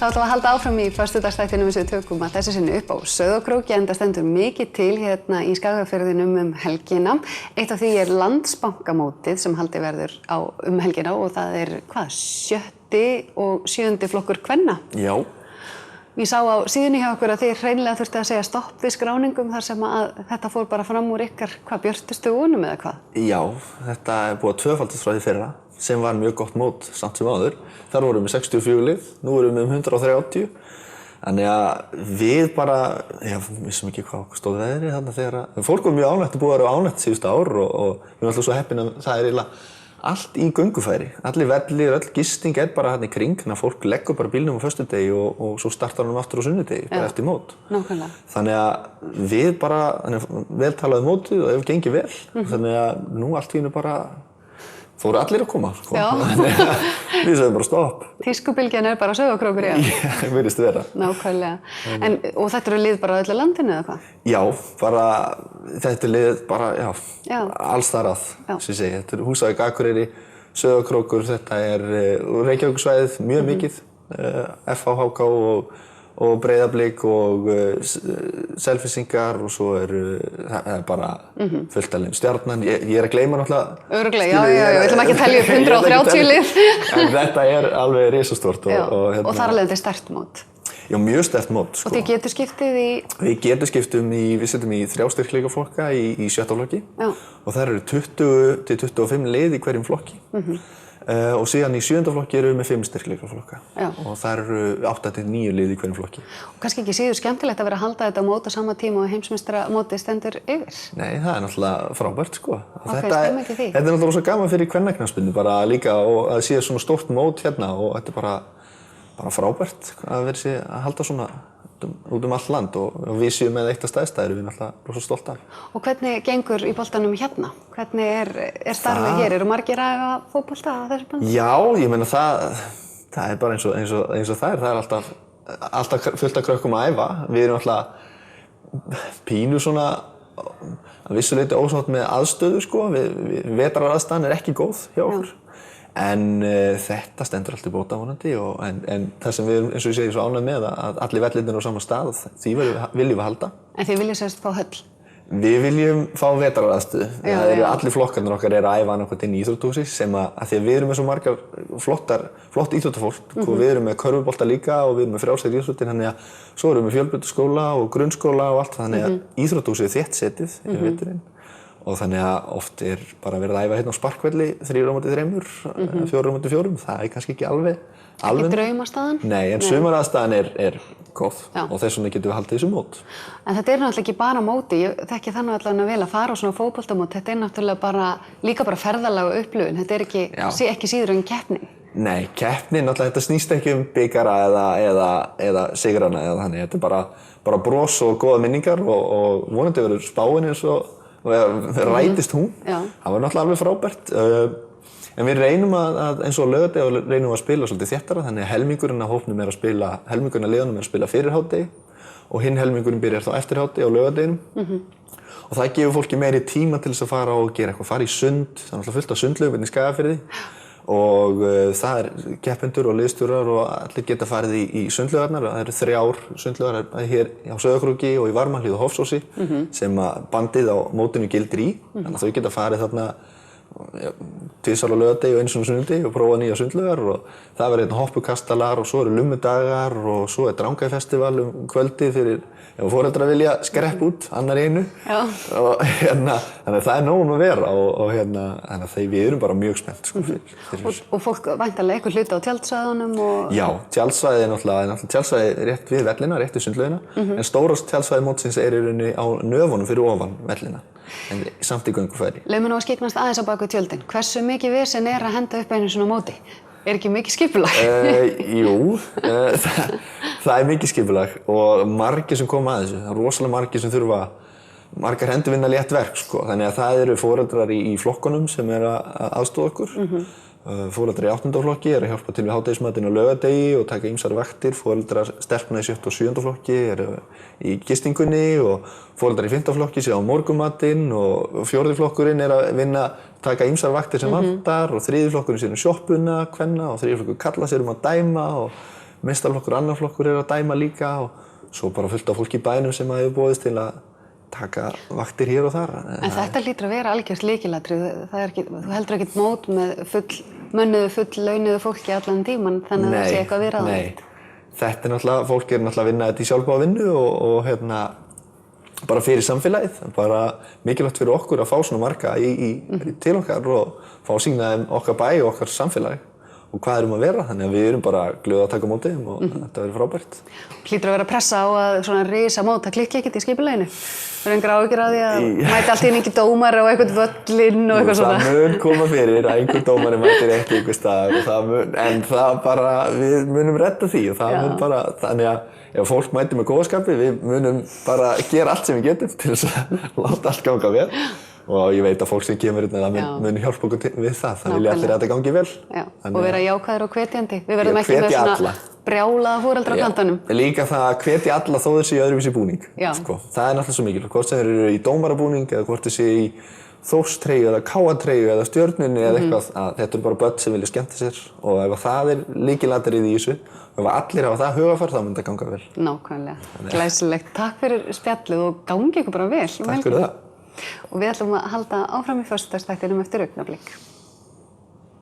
Þá ætlum við að halda áfram í föstudagsþættinum sem við tökum að þessu sinni upp á Sauðárkróki enda stendur mikið til hérna í Skagafirðinum helgina. Eitt af því Landsbankamótið sem haldið verður helgina og það hvað, 7. og 7. flokkur kvenna? Já. Ég sá á síðunni hjá okkur að þið hreinlega þurfti að segja stopp við skráningum þar sem að þetta fór bara fram úr ykkar björtustu vonum eða hvað? Já, þetta búið að tvöfaldast frá því fyrra sem var mjög gott mót samt sem áður. Þar vorum við 64 lið, nú erum við 130. Þannig að við bara, vissum ekki hvað stóð veðrið þarna þegar fólk var mjög ánægt og búið að vera ánægt síðustu ár og við erum alltaf svo heppin að það eiginlega allt í göngufæri. Allir vellir, öll gisting bara hérna í kring, þannig að fólk leggur bara bílnum á föstudegi og svo startar hann aftur á sunnudegi, bara eftir mót. Nákvæmlega. Þannig að við bara, vel talaði mótið og ef gengið vel, þannig að nú allt í einu bara fóru allir að koma, sko. Já. Við sögum bara stopp. Tískubylgjan bara Sauðárkrókur, já. Já, virðist vera. Nákvæmlega. Og þetta eru lið bara á öllu landinu eða hvað? Já, bara, þetta lið bara, alls þar að, sem ég segi. Þetta Húsavík, Akureyri, Sauðárkrókur, þetta Reykjavíkursvæðið, mjög mikið, FH, HK og Breiðablik og Selfyssingar og svo það bara fullt af liðum. Stjarnan, ég að gleyma náttúrulega. Örugglega, já, við ætlum ekki að telja upp 130 lið. En þetta alveg risastórt. Og þar alveg þetta sterkt mót. Já, mjög sterkt mót, sko. Og þið getur skiptið í? Við getum skiptum við setjum í 3 styrkleikaflokka í 7. flokki. Já. Og þar eru 20 til 25 lið í hverjum flokki. Og síðan í 7. flokki erum við með 5 styrkleikaflokka. Og þar eru 8 til 9 lið í hverjum flokki. Og kannski ekki síður skemmtilegt að vera að halda þetta mót á sama tíma og heimsmeistaramótið stendur yfir? Nei, það náttúrulega frábært, sko. Þetta náttúrulega rosa gaman fyrir kvennaknattspyrnu bara líka og að sé svona stórt mót hérna og þetta bara frábært að vera sér að halda svona út allt land og við séum með eitt af stærsta erum við náttúrulega rosa stolt af. Og hvernig gengur í boltanum hérna? Hvernig starfið hér? Eru margir að fótbolta á þessu bandi? Já, ég meina það bara eins og það er alltaf fullt af krökkum að æfa. Við erum alltaf pínu svona að vissu leyti ósátt með aðstöðu, sko. Vetraraðstaðan ekki góð hjá okkur. En þetta stendur alltaf bóta vonandi en það sem við erum, eins og ég segi, svo ánægð með að allir vellirnir á sama stað, því viljum við halda. En þið viljum semst fá höll? Við viljum fá vetraraðstöðu. Allir flokkarnir okkar að æfa annað inn í íþróttahúsi sem að því að við erum með svo margar flott íþróttafólk og við erum með körfubolta líka og við erum með frjálsar íþróttir, þannig að svo erum við fjölbrautaskóla og grunnskóla og allt, þannig að íþróttahúsið þéttsetið yfir veturinn. Og þannig að oft bara verið að æfa hérna á sparkvelli 3x3, 4x4, það kannski ekki alveg. Ekki draumastaðan? Nei, en sumaraðstaðan góð og þess vegna getum við haldið þessu mót. En þetta náttúrulega ekki bara móti, ég þekki það allavega vel að fara á svona fótboltamót, þetta náttúrulega líka bara ferðalag og upplifun, þetta ekki síður en keppni. Nei, keppni, náttúrulega þetta snýst ekki bikara eða sigrana eða þannig, þetta bara bros og góða minningar og vonandi verður spáin eins og rætist hún. Það var náttúrulega alveg frábært. En við reynum eins og á laugardegi reynum að spila svolítið þéttara, þannig að helmingurinn af hópnum helmingurinn af liðunum að spila fyrir hádegi og hinn helmingurinn byrjar þá eftir hádegi á laugardeginum. Og það gefur fólki meiri tíma til þess að fara og gera eitthvað, fara í sund, það náttúrulega fullt af sundlaugum í Skagafirði og það keppendur og liðsstjórar og allir geta farið í sundlaugarnar. Það eru 3 sundlaugar hér á Sauðárkróki og í Varmahlíð og Hofsósi sem bandið á mótinu gildir í, þannig að þau geta farið þarna 2 á laugardegi og 1 á sunnudegi og prófa nýja sundlaugar og það verður hoppukastalar og svo eru lummudagar og svo Drangafestival kvöldið fyrir ef foreldrar vilja skrepp út annar í einu. Og þannig að það nóg að vera og þannig að við erum bara mjög spennt, sko, fyrir. Og fólk væntanlega eitthvað hluti á tjaldsvæðunum og? Já, tjaldsvæðið tjaldsvæðið rétt við vellina, rétt við sundlaugina, en stórast tjaldsvæðið mótsins í rauninni á nöfunum fyrir ofan vellina. En samt í göngufæri. Leyfum nú að skyggnast aðeins á baku tjöldin. Hversu mikið vesen að henda upp einu svona móti? Ekki mikið skipulag? Jú, það mikið skipulag og margir sem koma að þessu. Það rosalega margir sem þurfa margar hendur vinna létt verk, sko. Þannig að það eru foreldrar í flokkunum sem að aðstoða okkur. Foreldrar í 8. flokki að hjálpa til við hádegismatinn á laugardegi og taka ýmsar vaktir. Foreldrar stelpna í 7. og 7. flokki í gistingunni og foreldrar í 5. flokki séu á morgunmatinn og 4. flokkurinn að taka ýmsar vaktir sem vantar og 3. flokkurinn séu sjoppuna, kvenna og 3. flokkur kalla sér að dæma og meistaraflokkur og annar flokkur að dæma líka og svo bara fullt af fólki í bænum sem hefur boðist til að taka vaktir hér og þar. En þetta hlýtur að vera algjört lykilatriði. Þú heldur ekkert mót með full launuðu fólki allan tíman, þannig að það sé eitthvað viðráðanlegt. Nei, þetta náttúrulega, fólk náttúrulega að vinna þetta í sjálfboða vinnu og bara fyrir samfélagið. Bara mikilvægt fyrir okkur að fá svona marga til okkar og fá að sýna þeim okkar bæ og okkar samfélagi og hvað að vera. Þannig að við erum bara glöð að taka á móti þeim og þetta verður frábært. Hlýtur að vera pressa á að svona risa mót, það klikki ekkert í skipulaginu? Verður engar áhyggjur af því að mæti allt í einu ekki dómar á einhvern völlinn og eitthvað svona? Það mun koma fyrir að einhver dómari mætir ekki einhver staðar en það bara, við munum redda því og það mun bara, þannig að ef fólk mætir með góðskapi, við munum bara gera allt sem við getum til þess að láta allt ganga vel. Og ég veit að fólk sem kemur mun hjálpa okkur við það vilja allir að þetta gangi vel. Já, og vera jákvæður og hvetjandi. Við verðum ekki með svona brjálaða foreldra á kantanum. Líka það að hvetja alla þó þeir séu í öðruvísi búning. Sko. Það er náttúrulega svo mikilvægt. Hvort sem þeir eru í dómarabúning eða hvort þeir séu í Þórstreyju eða KA-treyju eða Stjörnunni eða eitthvað. Þetta eru bara börn sem vilja skemmta sér og ef það er lykilatriði í þessu og ef allir hafa það hugafar þá mun þetta ganga vel. Nákvæmlega. Glæsilegt. Takk fyrir spjallið og gangi ykkur bara vel. Takk fyrir það. Og við ætlum að halda áfram í föstudagsþættinum eftir augnablik.